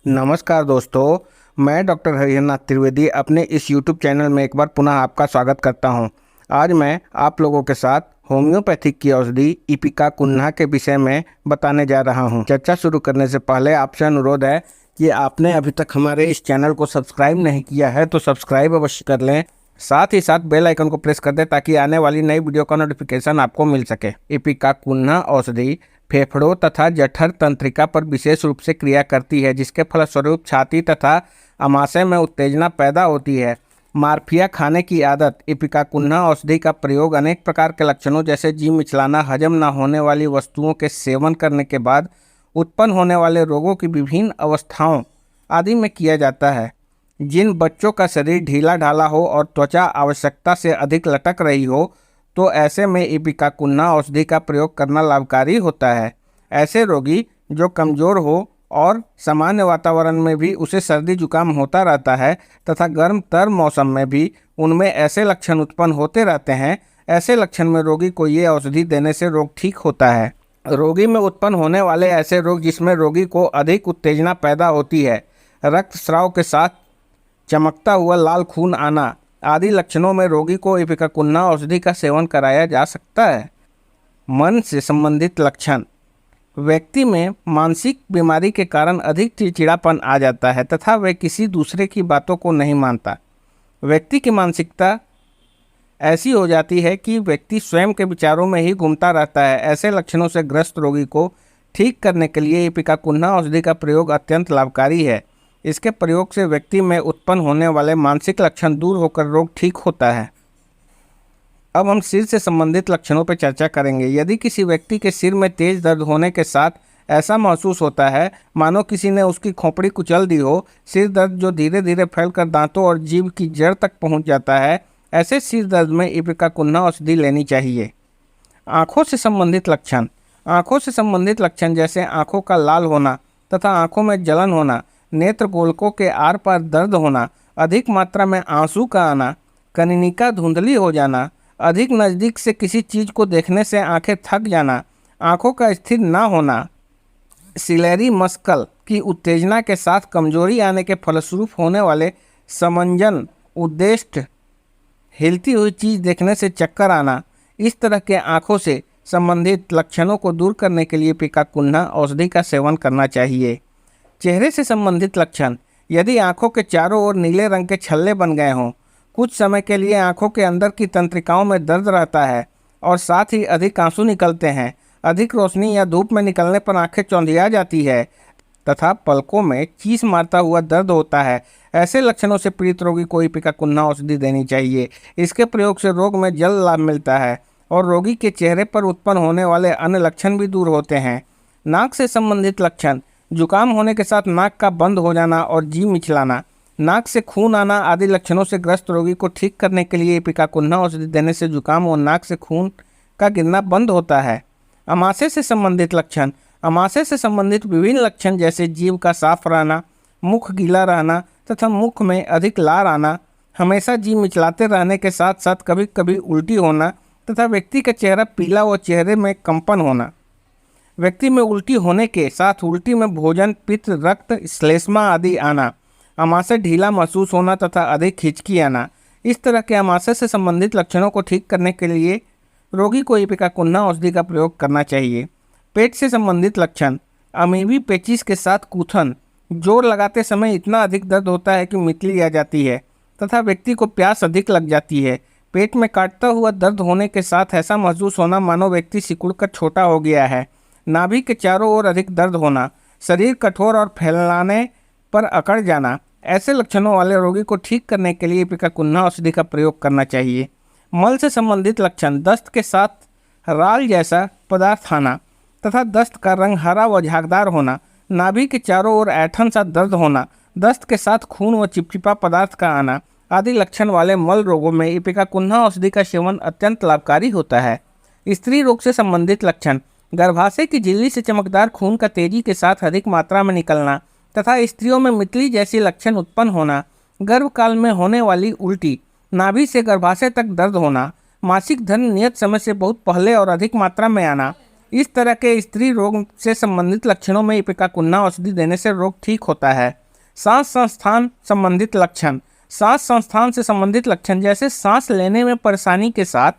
नमस्कार दोस्तों, मैं डॉक्टर हरिहरनाथ त्रिवेदी अपने इस यूट्यूब चैनल में एक बार पुनः आपका स्वागत करता हूं। आज मैं आप लोगों के साथ होम्योपैथिक की औषधि इपिका कुन्हा के विषय में बताने जा रहा हूं। चर्चा शुरू करने से पहले आपसे अनुरोध है कि आपने अभी तक हमारे इस चैनल को सब्सक्राइब नहीं किया है तो सब्सक्राइब अवश्य कर लें। साथ ही साथ बेल आइकन को प्रेस कर दें ताकि आने वाली नई वीडियो का नोटिफिकेशन आपको मिल सके। इपिका कुन्हा औषधि फेफड़ों तथा जठर तंत्रिका पर विशेष रूप से क्रिया करती है, जिसके फलस्वरूप छाती तथा आमाशय में उत्तेजना पैदा होती है। मार्फिया खाने की आदत। इपिका कुन्हा औषधि का प्रयोग अनेक प्रकार के लक्षणों जैसे जी मिचलाना, हजम न होने वाली वस्तुओं के सेवन करने के बाद उत्पन्न होने वाले रोगों की विभिन्न अवस्थाओं आदि में किया जाता है। जिन बच्चों का शरीर ढीला ढाला हो और त्वचा आवश्यकता से अधिक लटक रही हो तो ऐसे में इपिका कुन्हा औषधि का प्रयोग करना लाभकारी होता है। ऐसे रोगी जो कमज़ोर हो और सामान्य वातावरण में भी उसे सर्दी जुकाम होता रहता है तथा गर्म तर मौसम में भी उनमें ऐसे लक्षण उत्पन्न होते रहते हैं, ऐसे लक्षण में रोगी को ये औषधि देने से रोग ठीक होता है। रोगी में उत्पन्न होने वाले ऐसे रोग जिसमें रोगी को अधिक उत्तेजना पैदा होती है, रक्तस्राव के साथ चमकता हुआ लाल खून आना आदि लक्षणों में रोगी को इपिका कुन्हा औषधि का सेवन कराया जा सकता है। मन से संबंधित लक्षण। व्यक्ति में मानसिक बीमारी के कारण अधिक चिड़चिड़ापन आ जाता है तथा वह किसी दूसरे की बातों को नहीं मानता। व्यक्ति की मानसिकता ऐसी हो जाती है कि व्यक्ति स्वयं के विचारों में ही घूमता रहता है। ऐसे लक्षणों से ग्रस्त रोगी को ठीक करने के लिए इपिका कुन्हा औषधि का प्रयोग अत्यंत लाभकारी है। इसके प्रयोग से व्यक्ति में उत्पन्न होने वाले मानसिक लक्षण दूर होकर रोग ठीक होता है। अब हम सिर से संबंधित लक्षणों पर चर्चा करेंगे। यदि किसी व्यक्ति के सिर में तेज दर्द होने के साथ ऐसा महसूस होता है मानो किसी ने उसकी खोपड़ी कुचल दी हो, सिर दर्द जो धीरे धीरे फैलकर दांतों और जीभ की जड़ तक पहुंच जाता है, ऐसे सिर दर्द में इपिका कुन्हा औषधि लेनी चाहिए। आँखों से संबंधित लक्षण। आँखों से संबंधित लक्षण जैसे आँखों का लाल होना तथा आँखों में जलन होना, नेत्र गोलकों के आर पार दर्द होना, अधिक मात्रा में आंसू का आना, कनिनिका धुंधली हो जाना, अधिक नज़दीक से किसी चीज़ को देखने से आंखें थक जाना, आंखों का स्थिर न होना, सिलेरी मस्कल की उत्तेजना के साथ कमजोरी आने के फलस्वरूप होने वाले समंजन उद्देश्य हिलती हुई चीज़ देखने से चक्कर आना, इस तरह के आँखों से संबंधित लक्षणों को दूर करने के लिए इपिका कुन्हा औषधि का सेवन करना चाहिए। चेहरे से संबंधित लक्षण। यदि आंखों के चारों ओर नीले रंग के छल्ले बन गए हों, कुछ समय के लिए आंखों के अंदर की तंत्रिकाओं में दर्द रहता है और साथ ही अधिक आंसू निकलते हैं, अधिक रोशनी या धूप में निकलने पर आंखें चौंधिया जाती है तथा पलकों में चीस मारता हुआ दर्द होता है, ऐसे लक्षणों से पीड़ित रोगी को इपिका कुन्हा औषधि देनी चाहिए। इसके प्रयोग से रोग में जल्द लाभ मिलता है और रोगी के चेहरे पर उत्पन्न होने वाले अन्य लक्षण भी दूर होते हैं। नाक से संबंधित लक्षण। जुकाम होने के साथ नाक का बंद हो जाना और जी मिचलाना, नाक से खून आना आदि लक्षणों से ग्रस्त रोगी को ठीक करने के लिए इपिका कुन्हा औषधि देने से जुकाम और नाक से खून का गिरना बंद होता है। आमाशय से संबंधित लक्षण। आमाशय से संबंधित विभिन्न लक्षण जैसे जीभ का साफ रहना, मुख गीला रहना तथा मुख में अधिक लार आना, हमेशा जी मिचलाते रहने के साथ साथ कभी कभी उल्टी होना तथा व्यक्ति का चेहरा पीला व चेहरे में कंपन होना। व्यक्ति में उल्टी होने के साथ उल्टी में भोजन, पित्त, रक्त, श्लेष्मा आदि आना, आमाशय ढीला महसूस होना तथा अधिक खिंचकी आना, इस तरह के आमाशय से संबंधित लक्षणों को ठीक करने के लिए रोगी को इपिका कुन्हा औषधि का प्रयोग करना चाहिए। पेट से संबंधित लक्षण। अमीबी पेचिस के साथ कूथन। जोर लगाते समय इतना अधिक दर्द होता है कि मितली आ जाती है तथा व्यक्ति को प्यास अधिक लग जाती है। पेट में काटता हुआ दर्द होने के साथ ऐसा महसूस होना मानो व्यक्ति सिकुड़कर छोटा हो गया है। नाभि के चारों ओर अधिक दर्द होना, शरीर कठोर और फैलाने पर अकड़ जाना, ऐसे लक्षणों वाले रोगी को ठीक करने के लिए इपिका कुन्हा औषधि का प्रयोग करना चाहिए। मल से संबंधित लक्षण। दस्त के साथ राल जैसा पदार्थ आना तथा दस्त का रंग हरा व झागदार होना, नाभि के चारों ओर ऐंठन सा दर्द होना, दस्त के साथ खून व चिपचिपा पदार्थ का आना आदि लक्षण वाले मल रोगों में इपिका कुन्हा औषधि का सेवन अत्यंत लाभकारी होता है। स्त्री रोग से संबंधित लक्षण। गर्भाशय की झिल्ली से चमकदार खून का तेजी के साथ अधिक मात्रा में निकलना तथा स्त्रियों में मितली जैसी लक्षण उत्पन्न होना, गर्भकाल में होने वाली उल्टी, नाभि से गर्भाशय तक दर्द होना, मासिक धर्म नियत समय से बहुत पहले और अधिक मात्रा में आना, इस तरह के स्त्री रोग से संबंधित लक्षणों में इपिकाकुन्ना औषधि देने से रोग ठीक होता है। सांस संस्थान संबंधित लक्षण। सांस संस्थान से संबंधित लक्षण जैसे सांस लेने में परेशानी के साथ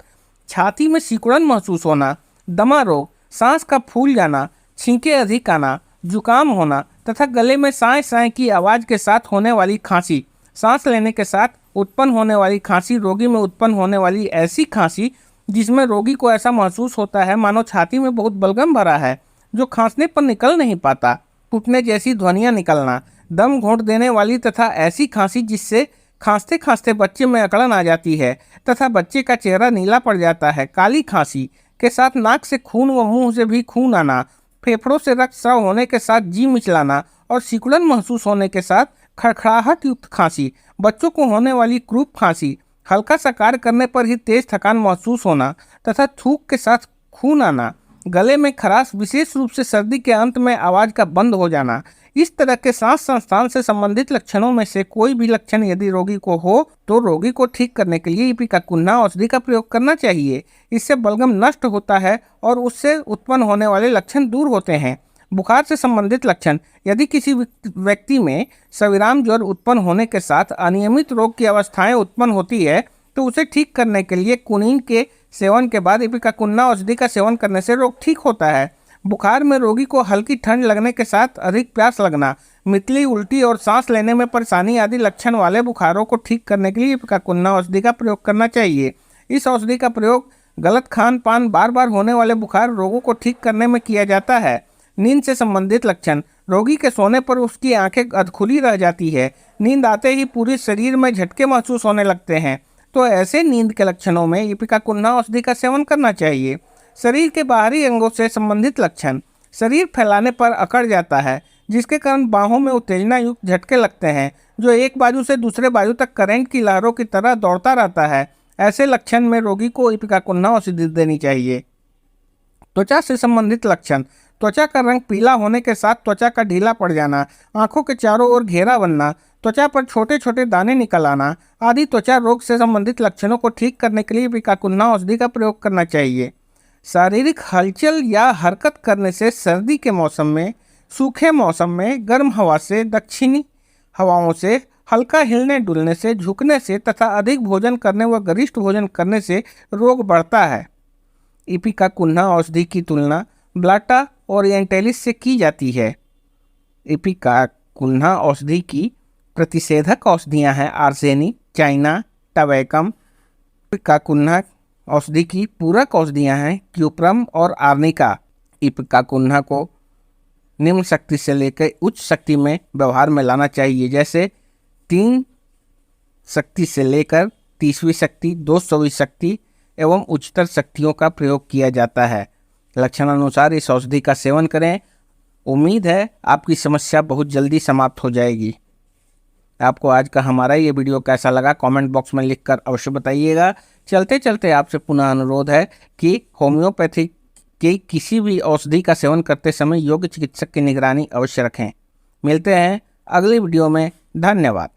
छाती में सिकुड़न महसूस होना, दमा रोग, सांस का फूल जाना, छींके अधिक आना, जुकाम होना तथा गले में साए साए की आवाज़ के साथ होने वाली खांसी। सांस लेने के साथ उत्पन्न होने वाली खांसी रोगी में उत्पन्न होने वाली ऐसी खांसी जिसमें रोगी को ऐसा महसूस होता है मानो छाती में बहुत बलगम भरा है, जो खांसने पर निकल नहीं पाता। टूटने जैसी ध्वनियाँ निकलना, दम घोंट देने वाली तथा ऐसी खांसी जिससे खांसते खांसते बच्चे में अकड़न आ जाती है तथा बच्चे का चेहरा नीला पड़ जाता है। काली खांसी के साथ नाक से खून व मुंह से भी खून आना, फेफड़ों से रक्त स्राव होने के साथ जी मिचलाना और सिकुड़न महसूस होने के साथ खड़खड़ाहट युक्त खांसी। बच्चों को होने वाली क्रूप खांसी, हल्का सा कार्य करने पर ही तेज थकान महसूस होना तथा थूक के साथ खून आना, गले में खराश, विशेष रूप से सर्दी के अंत में आवाज़ का बंद हो जाना। इस तरह के सांस संस्थान से संबंधित लक्षणों में से कोई भी लक्षण यदि रोगी को हो तो रोगी को ठीक करने के लिए इपिकाकुन्ना औषधि का प्रयोग करना चाहिए। इससे बलगम नष्ट होता है और उससे उत्पन्न होने वाले लक्षण दूर होते हैं। बुखार से संबंधित लक्षण। यदि किसी व्यक्ति में सविराम ज्वर उत्पन्न होने के साथ अनियमित रोग की अवस्थाएं उत्पन्न होती है तो उसे ठीक करने के लिए कुनीन के सेवन के बाद इपिकाकुन्ना औषधि का सेवन करने से रोग ठीक होता है। बुखार में रोगी को हल्की ठंड लगने के साथ अधिक प्यास लगना, मितली, उल्टी और सांस लेने में परेशानी आदि लक्षण वाले बुखारों को ठीक करने के लिए इपिकाकुन्ना औषधि का प्रयोग करना चाहिए। इस औषधि का प्रयोग गलत खान पान, बार बार होने वाले बुखार रोगों को ठीक करने में किया जाता है। नींद से संबंधित लक्षण। रोगी के सोने पर उसकी आंखें अधखुली रह जाती है। नींद आते ही पूरे शरीर में झटके महसूस होने लगते हैं, तो ऐसे नींद के लक्षणों में इपिकाकुन्ना औषधि का सेवन करना चाहिए। शरीर के बाहरी अंगों से संबंधित लक्षण। शरीर फैलाने पर अकड़ जाता है, जिसके कारण बाहों में उत्तेजना युक्त झटके लगते हैं, जो एक बाजू से दूसरे बाजू तक करंट की लहरों की तरह दौड़ता रहता है। ऐसे लक्षण में रोगी को इपिकाकुन्ना औषधि देनी चाहिए। त्वचा से संबंधित लक्षण। त्वचा का रंग पीला होने के साथ त्वचा का ढीला पड़ जाना, आंखों के चारों ओर घेरा बनना, त्वचा पर छोटे छोटे दाने निकल आना आदि त्वचा रोग से संबंधित लक्षणों को ठीक करने के लिए इपिकाकुन्ना औषधि का प्रयोग करना चाहिए। शारीरिक हलचल या हरकत करने से सर्दी के मौसम में, सूखे मौसम में गर्म हवा से, दक्षिणी हवाओं से, हल्का हिलने डुलने से, झुकने से तथा अधिक भोजन करने व गरिष्ठ भोजन करने से रोग बढ़ता है। इपिकाकुन्ना औषधि की तुलना ब्लाटा ओरिएंटलिस से की जाती है। इपिकाकुन्ना औषधि की प्रतिषेधक औषधियाँ हैं आर्सेनी, चाइना, टवैकम। इपिकाकुन्ना औषधि की पूरक औषधियाँ हैं क्यूप्रम और आर्निका। इपिकाकुन्ना को निम्न शक्ति से लेकर उच्च शक्ति में व्यवहार में लाना चाहिए, जैसे 3 शक्ति से लेकर 30वीं शक्ति, 200वीं शक्ति एवं उच्चतर शक्तियों का प्रयोग किया जाता है। लक्षणानुसार इस औषधि का सेवन करें। उम्मीद है आपकी समस्या बहुत जल्दी समाप्त हो जाएगी। आपको आज का हमारा ये वीडियो कैसा लगा कमेंट बॉक्स में लिखकर अवश्य बताइएगा। चलते चलते आपसे पुनः अनुरोध है कि होम्योपैथी की किसी भी औषधि का सेवन करते समय योग्य चिकित्सक की निगरानी अवश्य रखें। मिलते हैं अगली वीडियो में। धन्यवाद।